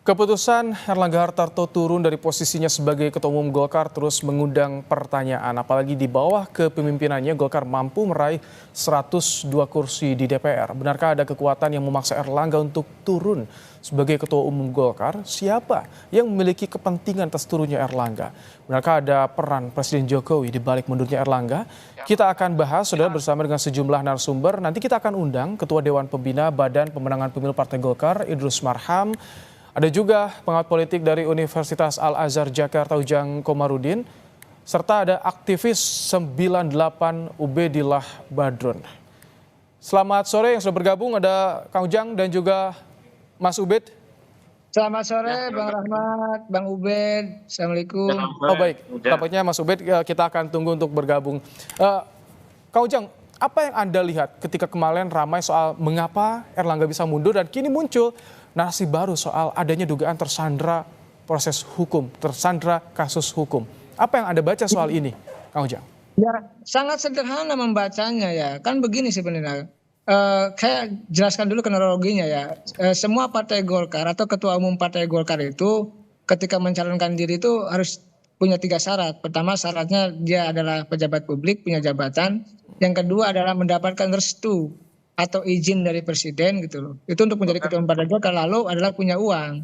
Keputusan Erlangga Hartarto turun dari posisinya sebagai Ketua Umum Golkar terus mengundang pertanyaan, apalagi di bawah kepemimpinannya Golkar mampu meraih 102 kursi di DPR. Benarkah ada kekuatan yang memaksa Erlangga untuk turun sebagai Ketua Umum Golkar? Siapa yang memiliki kepentingan atas turunnya Erlangga? Benarkah ada peran Presiden Jokowi di balik mundurnya Erlangga? Kita akan bahas, saudara, bersama dengan sejumlah narasumber. Nanti kita akan undang Ketua Dewan Pembina Badan Pemenangan Pemilu Partai Golkar, Idrus Marham. Ada juga pengamat politik dari Universitas Al-Azhar Jakarta, Ujang Komarudin, serta ada aktivis 98 Ubedillah Badrun. Selamat sore yang sudah bergabung, ada Kang Ujang dan juga Mas Ubed. Selamat sore Bang Rahmat, Bang Ubed. Assalamualaikum. Oh baik, tampaknya Mas Ubed kita akan tunggu untuk bergabung. Kang Ujang, apa yang Anda lihat ketika kemarin ramai soal mengapa Erlangga bisa mundur dan kini muncul narasi baru soal adanya dugaan tersandra proses hukum, tersandra kasus hukum. Apa yang Anda baca soal ini, Kang Ujang? Ya, sangat sederhana membacanya ya. Kan begini sebenarnya. Saya jelaskan dulu kronologinya ya. Semua partai Golkar atau ketua umum partai Golkar itu ketika mencalonkan diri itu harus punya 3 syarat. Pertama, syaratnya dia adalah pejabat publik, punya jabatan. Yang kedua adalah mendapatkan restu atau izin dari presiden gitu loh. Itu untuk menjadi ketua umum partai Golkar, lalu adalah punya uang.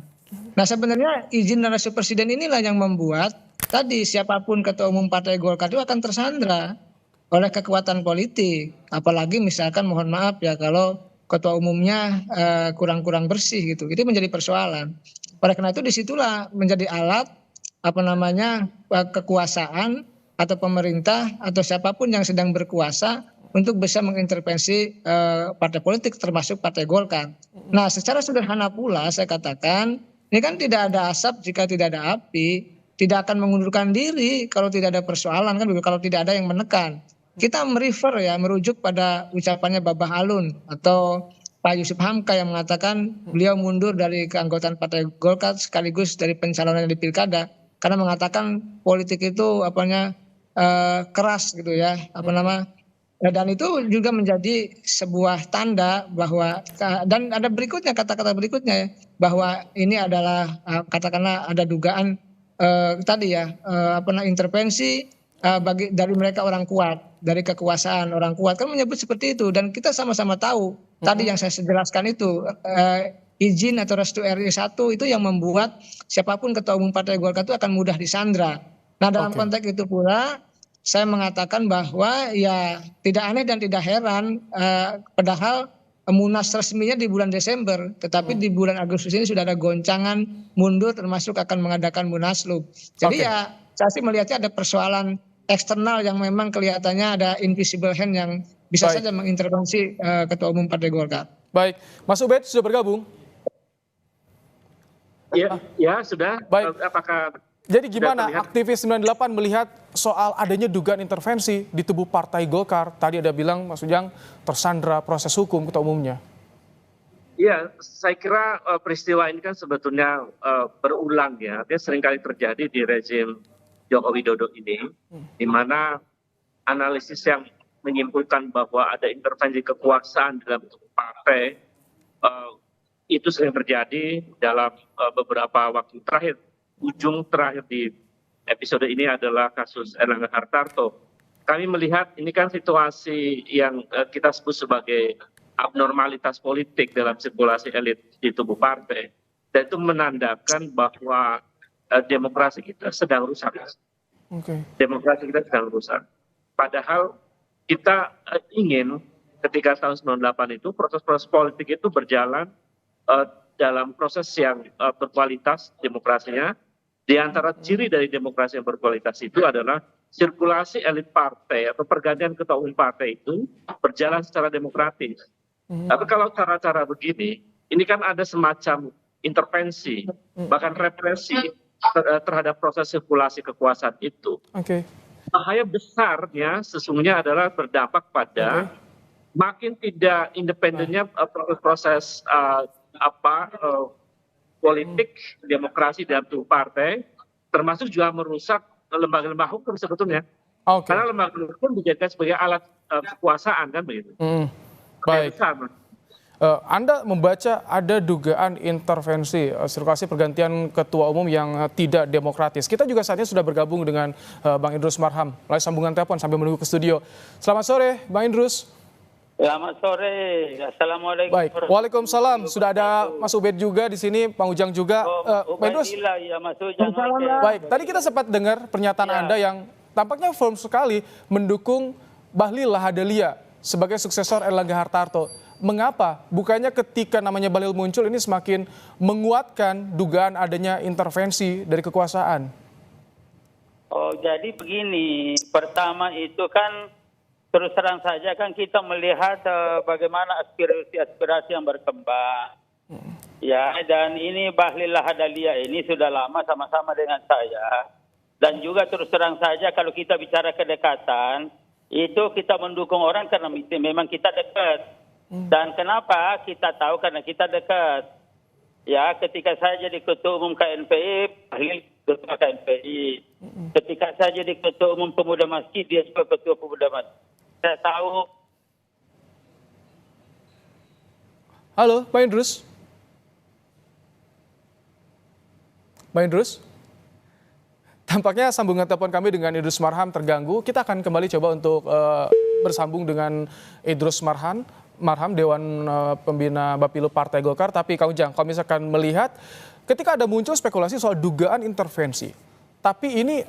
Nah, sebenarnya izin dan restu presiden inilah yang membuat tadi siapapun ketua umum partai Golkar itu akan tersandra oleh kekuatan politik. Apalagi misalkan mohon maaf ya kalau ketua umumnya kurang-kurang bersih gitu. Itu menjadi persoalan. Oleh karena itu disitulah menjadi alat kekuasaan atau pemerintah atau siapapun yang sedang berkuasa untuk bisa mengintervensi partai politik termasuk partai Golkar. Nah, secara sederhana pula saya katakan, ini kan tidak ada asap jika tidak ada api, tidak akan mengundurkan diri kalau tidak ada persoalan kan, kalau tidak ada yang menekan. Kita merujuk pada ucapannya Babah Alun atau Pak Yusuf Hamka yang mengatakan beliau mundur dari keanggotaan Partai Golkar sekaligus dari pencalonan di Pilkada karena mengatakan politik itu keras gitu ya, dan itu juga menjadi sebuah tanda bahwa, dan ada berikutnya kata-kata berikutnya ya, bahwa ini adalah katakanlah ada dugaan tadi ya intervensi dari mereka orang kuat, dari kekuasaan orang kuat kan menyebut seperti itu, dan kita sama-sama tahu tadi yang saya jelaskan itu izin atau restu RI 1 itu yang membuat siapapun ketua umum partai Golkar itu akan mudah disandra. Nah, dalam konteks itu pula saya mengatakan bahwa ya tidak aneh dan tidak heran padahal Munas resminya di bulan Desember, tetapi di bulan Agustus ini sudah ada goncangan mundur termasuk akan mengadakan Munaslup. Jadi ya saya sih melihatnya ada persoalan eksternal yang memang kelihatannya ada invisible hand yang bisa saja mengintervensi ketua umum Partai Golkar. Baik, Mas Ubed sudah bergabung? Ya sudah. Baik. Apakah jadi gimana aktivis 98 melihat soal adanya dugaan intervensi di tubuh Partai Golkar? Tadi ada bilang Mas Ujang tersandra proses hukum ketua umumnya. Iya, saya kira peristiwa ini kan sebetulnya berulang ya. Dia seringkali terjadi di rezim Joko Widodo ini, di mana analisis yang menyimpulkan bahwa ada intervensi kekuasaan dalam tubuh partai itu sering terjadi dalam beberapa waktu terakhir. Ujung terakhir di episode ini adalah kasus Erlangga Hartarto. Kami melihat ini kan situasi yang kita sebut sebagai abnormalitas politik dalam sirkulasi elit di tubuh partai. Dan itu menandakan bahwa demokrasi kita sedang rusak. Demokrasi kita sedang rusak. Padahal kita ingin ketika tahun 98 itu proses-proses politik itu berjalan dalam proses yang berkualitas demokrasinya. Di antara ciri dari demokrasi yang berkualitas itu adalah sirkulasi elit partai atau pergantian ketua umum partai itu berjalan secara demokratis. Tapi kalau cara-cara begini, ini kan ada semacam intervensi, bahkan represi terhadap proses sirkulasi kekuasaan itu. Bahaya besarnya sesungguhnya adalah berdampak pada makin tidak independennya proses politik demokrasi dalam tubuh partai, termasuk juga merusak lembaga-lembaga hukum sebetulnya. Karena lembaga hukum dijadikan sebagai alat kekuasaan kan begitu. Baik. Anda membaca ada dugaan intervensi sirkulasi pergantian ketua umum yang tidak demokratis. Kita juga saat ini sudah bergabung dengan Bang Idrus Marham melalui sambungan telepon sambil menunggu ke studio. Selamat sore, Bang Idrus. Selamat sore. Assalamualaikum. Baik, waalaikumsalam. Sudah ada Mas Ubed juga di sini, Bang Ujang juga. Bang Idrus. Ya, Mas Ujang. Baik, tadi kita sempat dengar pernyataan Anda yang tampaknya firm sekali mendukung Bahlil Lahadalia sebagai suksesor Erlangga Hartarto. Mengapa? Bukannya ketika namanya Bahlil muncul ini semakin menguatkan dugaan adanya intervensi dari kekuasaan? Oh, jadi begini. Pertama itu kan terus terang saja kan kita melihat bagaimana aspirasi-aspirasi yang berkembang. Ya, dan ini Bahlil Lahadalia ini sudah lama sama-sama dengan saya. Dan juga terus terang saja kalau kita bicara kedekatan, itu kita mendukung orang karena memang kita dekat. Dan kenapa kita tahu? Karena kita dekat. Ya, ketika saya jadi ketua umum KNPI, Bahlil ketua KNPI. Ketika saya jadi ketua umum pemuda masjid, dia juga ketua pemuda masjid. Saya tahu. Halo, Pak Idrus. Pak Idrus. Tampaknya sambungan telepon kami dengan Idrus Marham terganggu. Kita akan kembali coba untuk bersambung dengan Idrus Marham, Dewan Pembina Bapilu Partai Golkar. Tapi Kang Ujang, kalau misalkan melihat ketika ada muncul spekulasi soal dugaan intervensi, tapi ini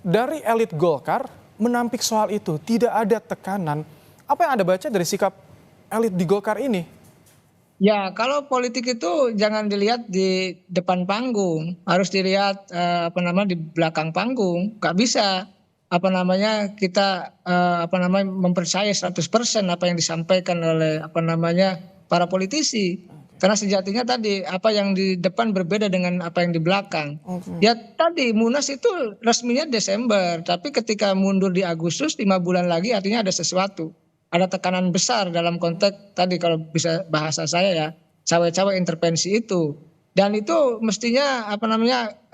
dari elit Golkar menampik soal itu, tidak ada tekanan. Apa yang Anda baca dari sikap elit di Golkar ini? Ya, kalau politik itu jangan dilihat di depan panggung, harus dilihat di belakang panggung. Gak bisa kita mempercayai 100% apa yang disampaikan oleh para politisi. Karena sejatinya tadi apa yang di depan berbeda dengan apa yang di belakang. Ya tadi Munas itu resminya Desember, tapi ketika mundur di Agustus 5 bulan lagi artinya ada sesuatu. Ada tekanan besar dalam konteks tadi kalau bisa bahasa saya ya, cawe-cawe intervensi itu. Dan itu mestinya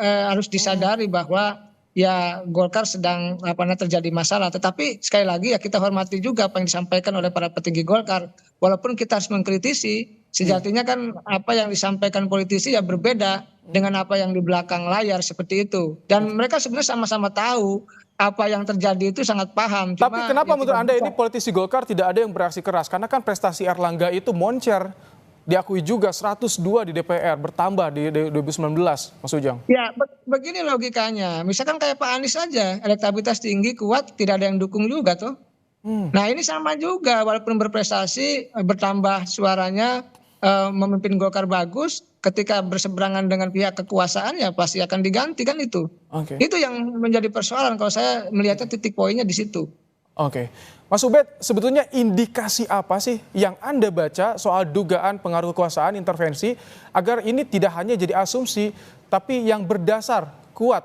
harus disadari bahwa ya Golkar sedang terjadi masalah. Tetapi sekali lagi ya kita hormati juga apa yang disampaikan oleh para petinggi Golkar. Walaupun kita harus mengkritisi, sejatinya kan apa yang disampaikan politisi ya berbeda dengan apa yang di belakang layar seperti itu. Dan mereka sebenarnya sama-sama tahu apa yang terjadi itu sangat paham. Tapi kenapa menurut Anda ini politisi Golkar tidak ada yang bereaksi keras? Karena kan prestasi Erlangga itu moncer. Diakui juga 102 di DPR, bertambah di 2019, Mas Ujang. Ya, begini logikanya. Misalkan kayak Pak Anies saja, elektabilitas tinggi, kuat, tidak ada yang dukung juga tuh. Nah ini sama juga, walaupun berprestasi, bertambah suaranya, memimpin Golkar bagus, ketika berseberangan dengan pihak kekuasaan ya pasti akan diganti kan itu. Itu yang menjadi persoalan kalau saya melihatnya titik poinnya di situ. Mas Ubed, sebetulnya indikasi apa sih yang Anda baca soal dugaan pengaruh kekuasaan intervensi agar ini tidak hanya jadi asumsi tapi yang berdasar kuat.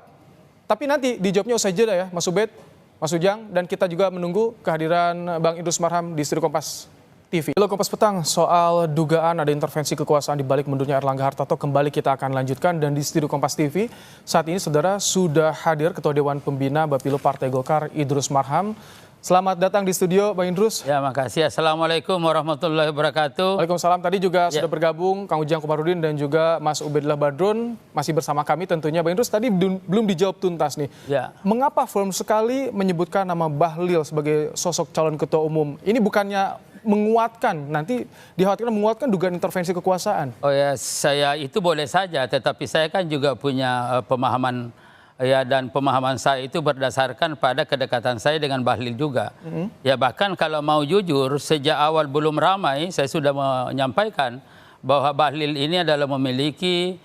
Tapi nanti dijawabnya usai jeda ya Mas Ubed, Mas Ujang, dan kita juga menunggu kehadiran Bang Idrus Marham di Studio Kompas TV. Halo Kompas Petang, soal dugaan ada intervensi kekuasaan di balik mundurnya Erlangga Hartarto kembali kita akan lanjutkan, dan di Studio Kompas TV saat ini saudara sudah hadir Ketua Dewan Pembina Bapilu Partai Golkar Idrus Marham. Selamat datang di studio Bang Idrus. Ya, makasih. Assalamualaikum warahmatullahi wabarakatuh. Waalaikumsalam. Tadi juga sudah bergabung Kang Ujang Komarudin dan juga Mas Ubedillah Badrun masih bersama kami tentunya. Bang Idrus tadi belum dijawab tuntas nih. Ya. Mengapa firm sekali menyebutkan nama Bahlil sebagai sosok calon ketua umum? Ini bukannya menguatkan, nanti dikhawatirkan menguatkan dugaan intervensi kekuasaan. Oh ya, saya itu boleh saja, tetapi saya kan juga punya pemahaman ya, dan pemahaman saya itu berdasarkan pada kedekatan saya dengan Bahlil juga. Ya, bahkan kalau mau jujur, sejak awal belum ramai saya sudah menyampaikan bahwa Bahlil ini adalah memiliki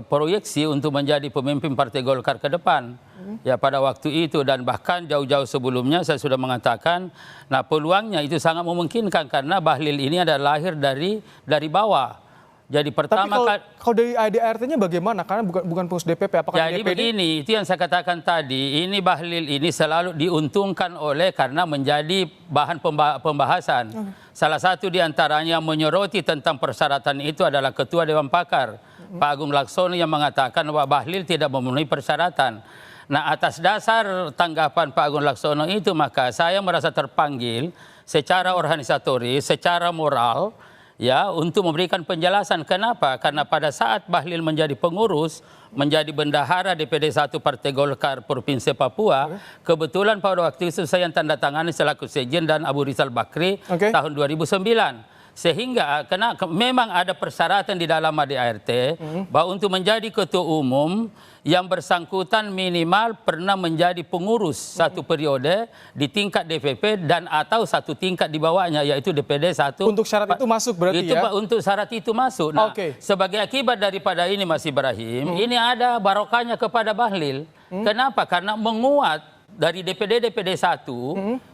proyeksi untuk menjadi pemimpin Partai Golkar ke depan. Ya, pada waktu itu, dan bahkan jauh-jauh sebelumnya saya sudah mengatakan, nah peluangnya itu sangat memungkinkan karena Bahlil ini adalah lahir dari bawah. Jadi pertama, tapi kalau dari ADART-nya bagaimana? Karena bukan pengurus DPP. Apakah jadi DPD? Begini, itu yang saya katakan tadi. Ini Bahlil ini selalu diuntungkan karena menjadi bahan pembahasan. Salah satu diantaranya menyoroti tentang persyaratan itu adalah Ketua Dewan Pakar, Pak Agung Laksono, yang mengatakan bahwa Bahlil tidak memenuhi persyaratan. Nah, atas dasar tanggapan Pak Agung Laksono itu, maka saya merasa terpanggil secara organisatoris, secara moral, ya, untuk memberikan penjelasan. Kenapa? Karena pada saat Bahlil menjadi pengurus, menjadi bendahara DPD 1 Partai Golkar Provinsi Papua, kebetulan pada waktu itu saya yang tanda tangani selaku sekjen dan Abu Rizal Bakri tahun 2009. Sehingga karena memang ada persyaratan di dalam ADART bahwa untuk menjadi ketua umum yang bersangkutan minimal pernah menjadi pengurus satu periode di tingkat DPP dan atau satu tingkat di bawahnya, yaitu DPD 1. Untuk syarat itu masuk berarti itu, ya? Pak, untuk syarat itu masuk. Nah, sebagai akibat daripada ini, Mas Ibrahim, ini ada barokahnya kepada Bahlil. Kenapa? Karena menguat dari DPD 1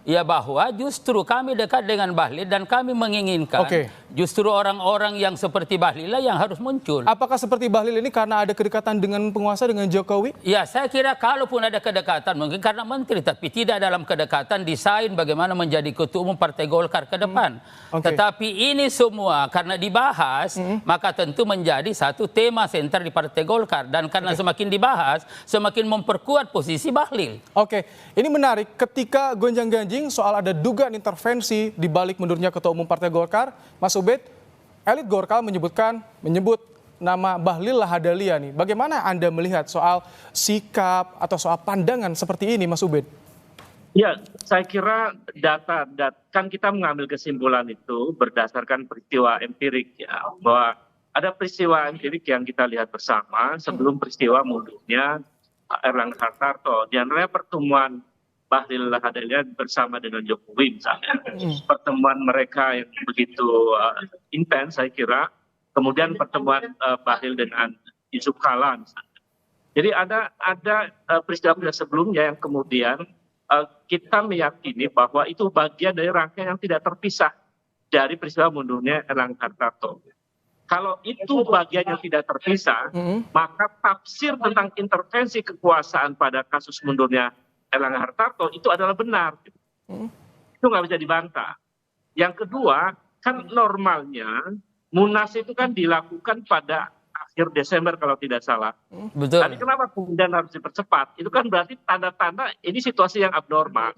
ya, bahwa justru kami dekat dengan Bahlil dan kami menginginkan justru orang-orang yang seperti Bahlil lah yang harus muncul. Apakah seperti Bahlil ini karena ada kedekatan dengan penguasa, dengan Jokowi? Ya, saya kira kalaupun ada kedekatan mungkin karena menteri, tapi tidak dalam kedekatan desain bagaimana menjadi ketua umum Partai Golkar ke depan. Tetapi ini semua karena dibahas, maka tentu menjadi satu tema senter di Partai Golkar, dan karena semakin dibahas semakin memperkuat posisi Bahlil. Ini menarik ketika gonjang-ganjing soal ada dugaan intervensi di balik mundurnya Ketua Umum Partai Golkar, Mas Ubed, elit Golkar menyebut nama Bahlil Lahadalia nih. Bagaimana Anda melihat soal sikap atau soal pandangan seperti ini, Mas Ubed? Ya, saya kira data kan kita mengambil kesimpulan itu berdasarkan peristiwa empirik ya, bahwa ada peristiwa empirik yang kita lihat bersama sebelum peristiwa mundurnya Erlangga Hartarto. Di antaranya pertemuan Bahlil Lahadalia bersama dengan Jokowi misalnya. Pertemuan mereka yang begitu intens saya kira. Kemudian pertemuan Bahlil dengan Yusuf Kala misalnya. Jadi ada peristiwa sebelumnya yang kemudian kita meyakini bahwa itu bagian dari rangkaian yang tidak terpisah dari peristiwa mundurnya Erlangga Hartarto. Kalau itu bagian yang tidak terpisah, maka tafsir tentang intervensi kekuasaan pada kasus mundurnya Erlangga Hartarto itu adalah benar. Itu nggak bisa dibantah. Yang kedua, kan normalnya Munas itu kan dilakukan pada akhir Desember kalau tidak salah. Betul. Tapi kenapa kemudian harus dipercepat? Itu kan berarti tanda-tanda ini situasi yang abnormal.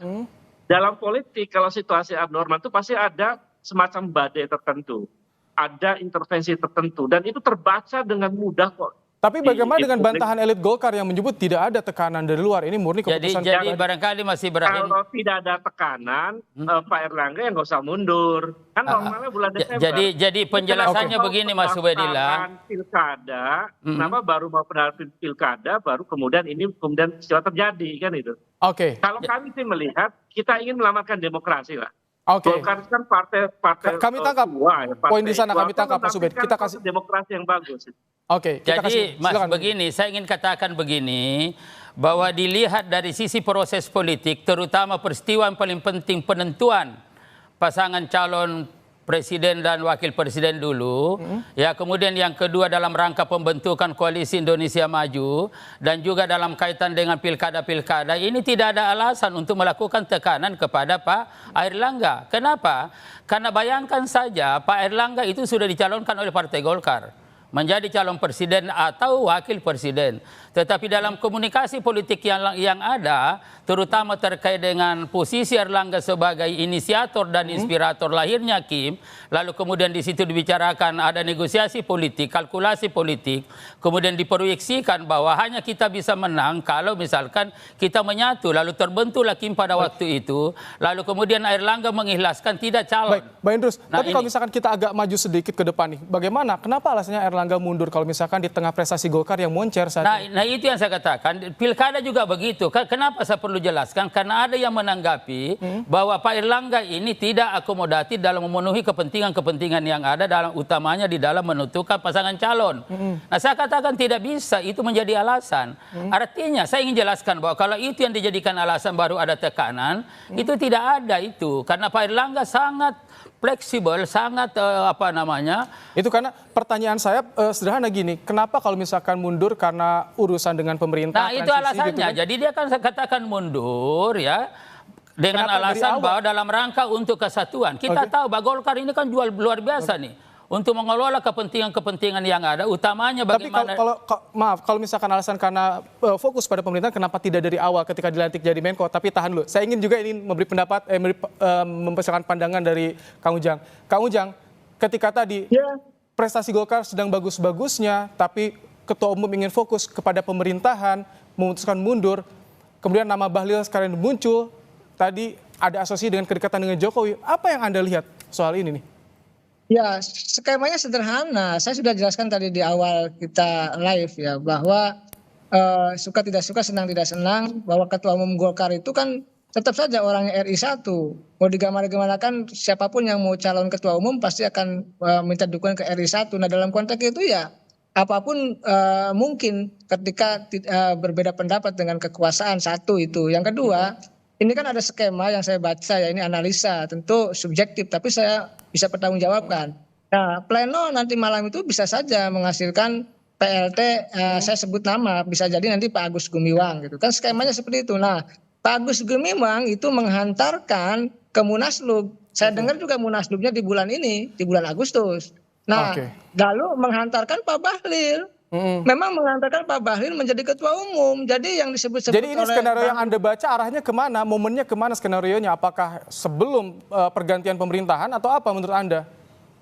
Dalam politik kalau situasi abnormal itu pasti ada semacam badai tertentu. Ada intervensi tertentu dan itu terbaca dengan mudah kok. Tapi bagaimana dengan bantahan elit Golkar yang menyebut tidak ada tekanan dari luar? Ini murni keputusan. Jadi barangkali masih berakhir. Kalau tidak ada tekanan, Pak Erlangga yang nggak usah mundur. Kan normalnya bulan Desember. Jadi penjelasannya begini, Mas Ubedillah. Pilkada, kenapa baru mau pendamping pilkada, baru kemudian peristiwa terjadi kan itu. Kalau kami sih melihat kita ingin menyelamatkan demokrasi lah. Golkar kan partai kami tangkap poin di sana, kami tangkap Mas Ubed. Kita kasih demokrasi yang bagus. Jadi Mas, begini, saya ingin katakan begini, bahwa dilihat dari sisi proses politik, terutama peristiwa yang paling penting penentuan pasangan calon presiden dan wakil presiden dulu, ya, kemudian yang kedua dalam rangka pembentukan koalisi Indonesia Maju, dan juga dalam kaitan dengan pilkada-pilkada, ini tidak ada alasan untuk melakukan tekanan kepada Pak Airlangga. Kenapa? Karena bayangkan saja Pak Airlangga itu sudah dicalonkan oleh Partai Golkar menjadi calon presiden atau wakil presiden. Tetapi dalam komunikasi politik yang ada, terutama terkait dengan posisi Erlangga sebagai inisiator dan inspirator lahirnya Kim, lalu kemudian di situ dibicarakan ada negosiasi politik, kalkulasi politik, kemudian diproyeksikan bahwa hanya kita bisa menang kalau misalkan kita menyatu, lalu terbentuklah Kim pada waktu itu, lalu kemudian Erlangga mengikhlaskan tidak calon. Baik, Mbak Idrus, tapi kalau misalkan kita agak maju sedikit ke depan nih, bagaimana? Kenapa alasannya Erlangga mundur kalau misalkan di tengah prestasi Golkar yang moncer saat ini? Nah itu yang saya katakan, pilkada juga begitu. Kenapa saya perlu jelaskan? Karena ada yang menanggapi bahwa Pak Erlangga ini tidak akomodatif dalam memenuhi kepentingan-kepentingan yang ada, dalam utamanya di dalam menentukan pasangan calon. Nah saya katakan tidak bisa itu menjadi alasan. Artinya saya ingin jelaskan bahwa kalau itu yang dijadikan alasan baru ada tekanan, itu tidak ada itu. Karena Pak Erlangga sangat fleksibel, sangat Itu karena pertanyaan saya sederhana gini, kenapa kalau misalkan mundur karena urusan dengan pemerintah? Nah itu alasannya, gitu kan? Jadi dia kan katakan mundur ya dengan alasan bahwa dalam rangka untuk kesatuan. Kita tahu bahwa Golkar ini kan jual luar biasa nih. untuk mengelola kepentingan-kepentingan yang ada, utamanya bagaimana. Tapi kalau misalkan alasan karena fokus pada pemerintahan, kenapa tidak dari awal ketika dilantik jadi Menko? Tapi tahan dulu, saya ingin juga memberi pendapat, mempersilakan pandangan dari Kang Ujang. Kang Ujang, ketika tadi prestasi Golkar sedang bagus-bagusnya, tapi Ketua Umum ingin fokus kepada pemerintahan, memutuskan mundur, kemudian nama Bahlil sekarang muncul, tadi ada asosiasi dengan kedekatan dengan Jokowi. Apa yang Anda lihat soal ini nih? Ya, skemanya sederhana. Saya sudah jelaskan tadi di awal kita live ya, bahwa suka tidak suka, senang tidak senang, bahwa Ketua Umum Golkar itu kan tetap saja orangnya RI 1. Mau digambar-gambarkan siapapun yang mau calon Ketua Umum pasti akan minta dukungan ke RI 1. Nah, dalam konteks itu ya apapun mungkin ketika berbeda pendapat dengan kekuasaan, satu itu. Yang kedua, ini kan ada skema yang saya baca ya, ini analisa, tentu subjektif, tapi saya bisa pertanggungjawabkan. Nah, pleno nanti malam itu bisa saja menghasilkan PLT, saya sebut nama, bisa jadi nanti Pak Agus Gumiwang gitu kan, skemanya seperti itu. Nah, Pak Agus Gumiwang itu menghantarkan ke Munaslup. Saya dengar juga Munaslupnya di bulan ini, di bulan Agustus. Nah, lalu menghantarkan Pak Bahlil. Memang menghantarkan Pak Bahlil menjadi Ketua Umum. Jadi yang disebut-sebut Jadi ini skenario yang Anda baca arahnya kemana? Momennya kemana skenarionya? Apakah sebelum pergantian pemerintahan atau apa menurut Anda?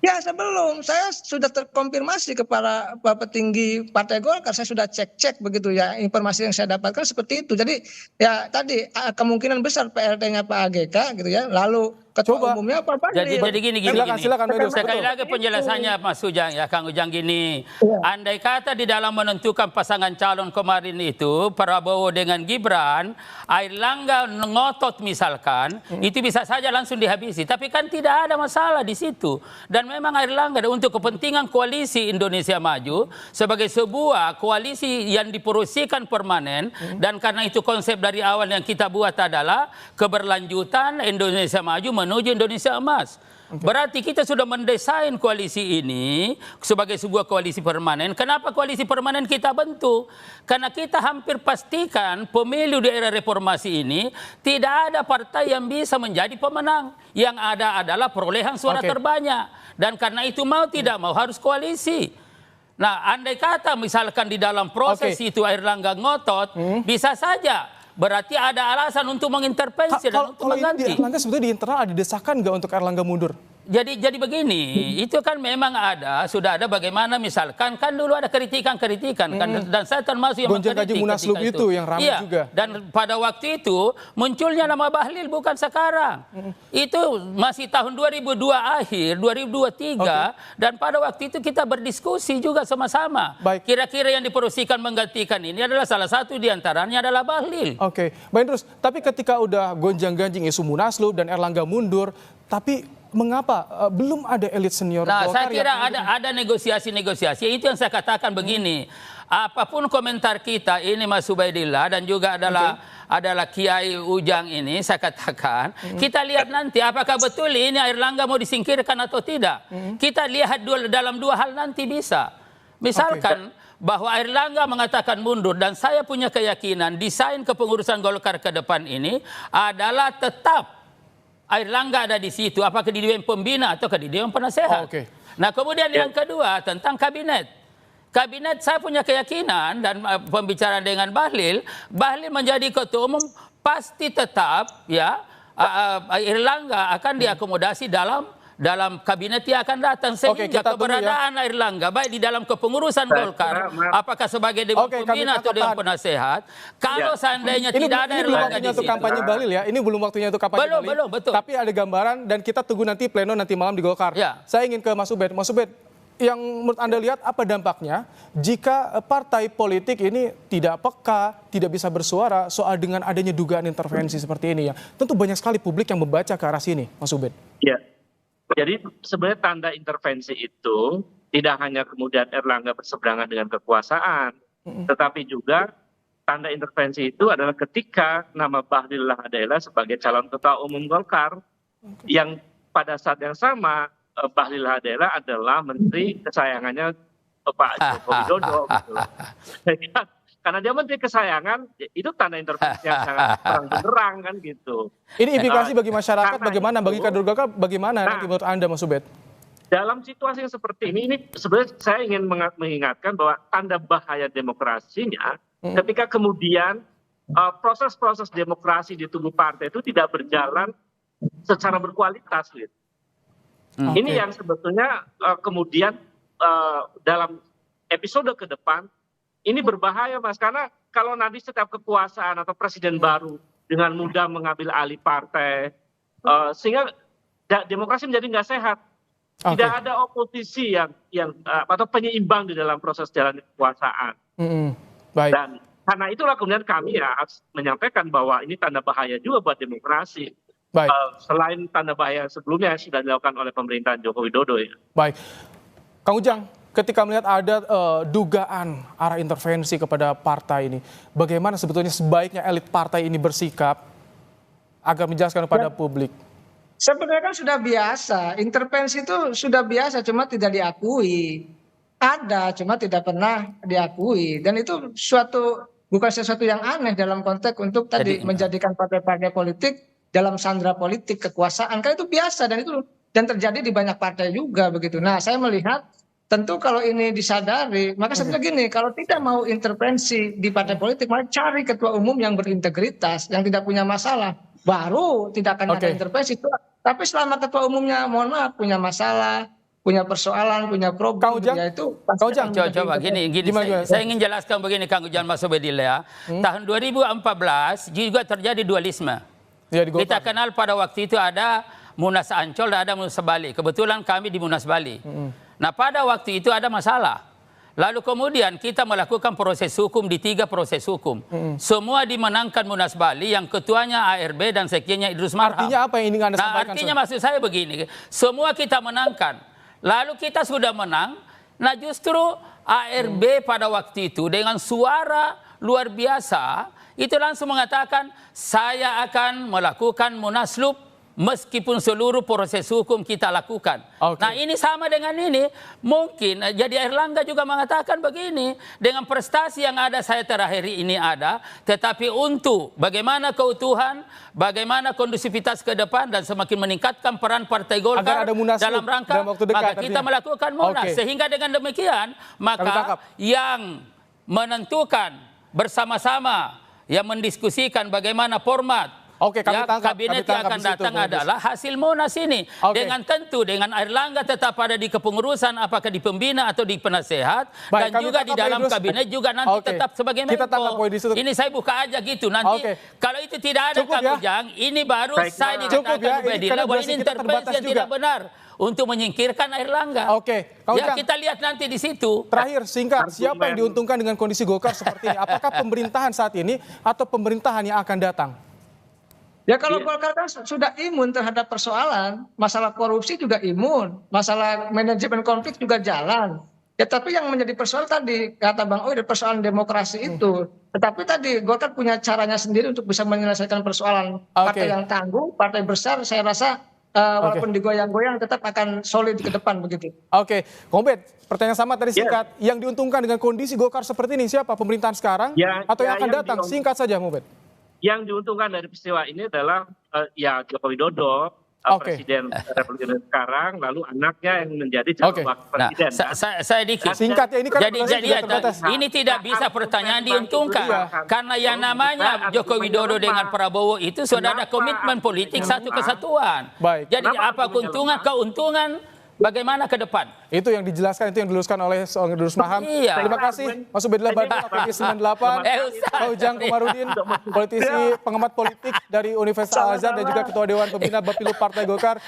Ya, sebelum saya sudah terkonfirmasi kepada petinggi Partai Golkar, saya sudah cek begitu ya, informasi yang saya dapatkan seperti itu. Jadi ya tadi kemungkinan besar PLT-nya Pak AGK gitu ya, lalu Ketua Umumnya Pak Bahlil. Jadi gini. Silakan, Sekali lagi penjelasannya Mas Ujang ya, Kang Ujang gini. Andai kata di dalam menentukan pasangan calon kemarin itu Prabowo dengan Gibran, Airlangga ngotot misalkan, itu bisa saja langsung dihabisi. Tapi kan tidak ada masalah di situ. Dan memang Airlangga untuk kepentingan koalisi Indonesia Maju sebagai sebuah koalisi yang diprosikan permanen, dan karena itu konsep dari awal yang kita buat adalah keberlanjutan Indonesia Maju menuju Indonesia Emas. Berarti kita sudah mendesain koalisi ini sebagai sebuah koalisi permanen. Kenapa koalisi permanen kita bentuk? Karena kita hampir pastikan pemilu di era reformasi ini tidak ada partai yang bisa menjadi pemenang. Yang ada adalah perolehan suara terbanyak. Dan karena itu mau tidak mau harus koalisi. Nah, andai kata misalkan di dalam proses itu Airlangga ngotot, bisa saja. Berarti ada alasan untuk mengintervensi dan untuk mengganti. Kalau Erlangga sebetulnya di internal ada desakan nggak untuk Erlangga mundur? Jadi begini, itu kan memang sudah ada bagaimana misalkan kan dulu ada kritikan kan, dan saya termasuk yang mengkritik Munaslup itu yang ramai juga. Dan pada waktu itu munculnya nama Bahlil bukan sekarang. Itu masih tahun 2002 akhir, 2023 dan pada waktu itu kita berdiskusi juga sama-sama. Kira-kira yang diprosikan menggantikan ini adalah salah satu diantaranya adalah Bahlil. Baik, terus tapi ketika udah gonjang-ganjing isu Munaslup dan Erlangga mundur, tapi mengapa belum ada elit senior Golkar? Golkar? Saya kira ada negosiasi-negosiasi. Itu yang saya katakan begini. Apapun komentar kita ini Mas Ubaidillah dan juga adalah Kiai Ujang ini, saya katakan kita lihat nanti apakah betul ini Airlangga mau disingkirkan atau tidak. Kita lihat dalam dua hal nanti bisa. Misalkan bahwa Airlangga mengatakan mundur dan saya punya keyakinan desain kepengurusan Golkar ke depan ini adalah tetap Airlangga ada di situ, apakah di Dewan Pembina atau di Dewan Penasehat. Nah, kemudian yang kedua tentang kabinet. Kabinet saya punya keyakinan dan pembicaraan dengan Bahlil menjadi ketua umum pasti tetap ya Airlangga akan diakomodasi dalam kabinet yang akan datang, sehingga keberadaan Airlangga baik di dalam kepengurusan Golkar, apakah sebagai Dewan Pembina atau Dewan Penasehat, kalau seandainya tidak ada Airlangga di situ. Ini belum waktunya untuk kampanye Bahlil ya, ini belum waktunya untuk kampanye Bahlil. Belum, betul. Tapi ada gambaran dan kita tunggu nanti pleno nanti malam di Golkar. Saya ingin ke Mas Ubed. Mas Ubed, yang menurut Anda lihat apa dampaknya jika partai politik ini tidak peka, tidak bisa bersuara soal dengan adanya dugaan intervensi seperti ini ya. Tentu banyak sekali publik yang membaca ke arah sini, Mas Ubed. Ya. Jadi sebenarnya tanda intervensi itu tidak hanya kemudian Erlangga berseberangan dengan kekuasaan, tetapi juga tanda intervensi itu adalah ketika nama Bahlil Lahadaela sebagai calon ketua umum Golkar, yang pada saat yang sama Bahlil Lahadaela adalah menteri kesayangannya Pak Joko Widodo. Gitu. Karena dia menteri kesayangan, itu tanda intervensi yang sangat terang-terang kan gitu. Ini implikasi bagi masyarakat bagaimana, bagi kader Golkar bagaimana nanti menurut Anda Mas Ubed? dalam situasi yang seperti ini sebenarnya saya ingin mengingatkan bahwa tanda bahaya demokrasinya ketika kemudian proses-proses demokrasi di tubuh partai itu tidak berjalan secara berkualitas. Gitu. Ini yang sebetulnya kemudian dalam episode ke depan ini berbahaya, Mas, karena kalau nanti setiap kekuasaan atau presiden baru dengan mudah mengambil alih partai, sehingga demokrasi menjadi nggak sehat. Tidak ada oposisi yang atau penyeimbang di dalam proses jalan kekuasaan. Baik. Dan karena itulah kemudian kami harus menyampaikan bahwa ini tanda bahaya juga buat demokrasi. Baik. Selain tanda bahaya sebelumnya yang sudah dilakukan oleh pemerintahan Joko Widodo. Ya. Baik. Kang Ujang, ketika melihat ada dugaan arah intervensi kepada partai ini, bagaimana sebetulnya sebaiknya elit partai ini bersikap agar menjelaskan kepada publik? Sebenarnya kan sudah biasa, intervensi itu sudah biasa, cuma tidak diakui. Ada, cuma tidak pernah diakui. Dan itu bukan sesuatu yang aneh dalam konteks untuk tadi menjadikan partai-partai politik dalam sandera politik kekuasaan. Kan itu biasa dan terjadi di banyak partai juga begitu. Nah, saya melihat tentu kalau ini disadari, maka sebenarnya gini, kalau tidak mau intervensi di partai politik, maka cari ketua umum yang berintegritas, yang tidak punya masalah. Baru tidak akan ada intervensi. Tapi selama ketua umumnya, mohon maaf, punya masalah, punya persoalan, punya problem, ya itu Kang Ujang, coba gini saya ingin jelaskan begini, Kang Ujang Mas Ubedillah. Tahun 2014 juga terjadi dualisme. Ya, kita kenal pada waktu itu ada Munas Ancol dan ada Munas Bali. Kebetulan kami di Munas Bali. Nah, pada waktu itu ada masalah. Lalu kemudian kita melakukan proses hukum di 3 proses hukum. Semua dimenangkan Munas Bali, yang ketuanya ARB dan sekjennya Idrus Marham. Artinya apa yang ingin Anda sampaikan? Artinya maksud saya begini, semua kita menangkan. Lalu kita sudah menang, nah justru ARB pada waktu itu dengan suara luar biasa, itu langsung mengatakan, saya akan melakukan munaslup meskipun seluruh proses hukum kita lakukan. Nah, ini sama dengan ini. Mungkin jadi Airlangga juga mengatakan begini, dengan prestasi yang ada saya terakhir ini ada, tetapi untuk bagaimana keutuhan, bagaimana kondusivitas ke depan dan semakin meningkatkan peran Partai Golkar dalam rangka maka kita melakukan munas. Sehingga dengan demikian maka yang menentukan bersama-sama, yang mendiskusikan bagaimana format kabinet yang akan datang adalah hasil munas ini. Dengan tentu dengan Airlangga tetap ada di kepengurusan, apakah di pembina atau di penasehat, dan juga di dalam kabinet juga nanti tetap sebagai Menko. Ini saya buka aja gitu. Nanti kalau itu tidak ada, Kang Ujang, ini baru saya dikatakan Ubedillah bahwa ini intervensi yang tidak benar untuk menyingkirkan Airlangga. Ya, kita lihat nanti di situ. Terakhir, singkat, siapa yang diuntungkan dengan kondisi Golkar seperti ini? Apakah pemerintahan saat ini atau pemerintahan yang akan datang? Ya, kalau Golkar kan sudah imun terhadap persoalan, masalah korupsi juga imun, masalah manajemen konflik juga jalan. Ya, tapi yang menjadi persoalan tadi, kata Bang Oy, persoalan demokrasi itu. Tetapi tadi Golkar punya caranya sendiri untuk bisa menyelesaikan persoalan. Partai yang tangguh, partai besar, saya rasa walaupun digoyang-goyang tetap akan solid ke depan begitu. Kombet, pertanyaan sama tadi singkat. Yang diuntungkan dengan kondisi Golkar seperti ini siapa? Pemerintahan sekarang atau yang akan datang? Singkat saja, Kombet. Yang diuntungkan dari peristiwa ini adalah Joko Widodo, Presiden Republik Indonesia sekarang, lalu anaknya yang menjadi calon wakil presiden. Saya dikit. Singkat ya, ini kan ini tidak bisa pertanyaan diuntungkan. Karena yang namanya Joko Widodo dengan Prabowo itu sudah ada komitmen politik satu kesatuan. Jadi apa keuntungan bagaimana ke depan? Itu yang dijelaskan, itu yang diluruskan oleh seorang Idrus Marham. Terima kasih Mas Ubedillah Badrun, APG 98, Kang Ujang Komarudin, politisi pengamat politik dari Universitas Al-Azhar dan juga Ketua Dewan Pembina Bapilu Partai Golkar.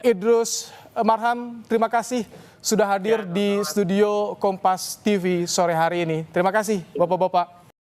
Idrus Marham, terima kasih sudah hadir di studio Kompas TV sore hari ini. Terima kasih Bapak-bapak.